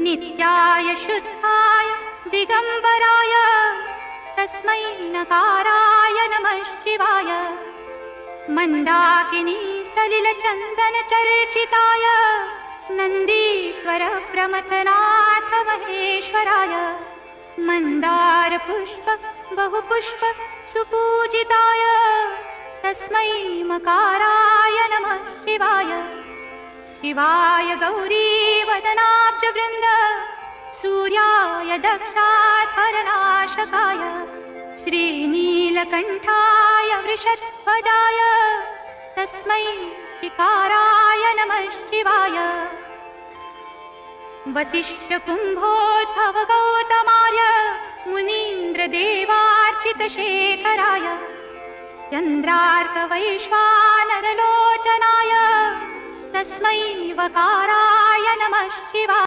नित्याय शुद्धाय दिगंबराय तस्मै नकाराय नमः शिवाय। मंदाकिनी सलिल चंदन चर्चिताय नंदीश्वर प्रमथनाथ महेश्वराय। मंदार पुष्प बहुपुष्प सुपूजिताय तस्मै मकाराय नमः शिवाय। शिवाय गौरी वदनाब्ज वृंद सूर्याय दक्षाधरनाशकाय। श्रीनीलकंठाय वृषध्वजाय तस्मै शिकाराय नमः शिवाय। वसिष्ठ कुंभोद्भव गौतमार्य मुनीन्द्र देवार्चित शेखराय। चंद्रार्क वैश्वानर लोचनाय तस्मै वकाराय नमः शिवाय।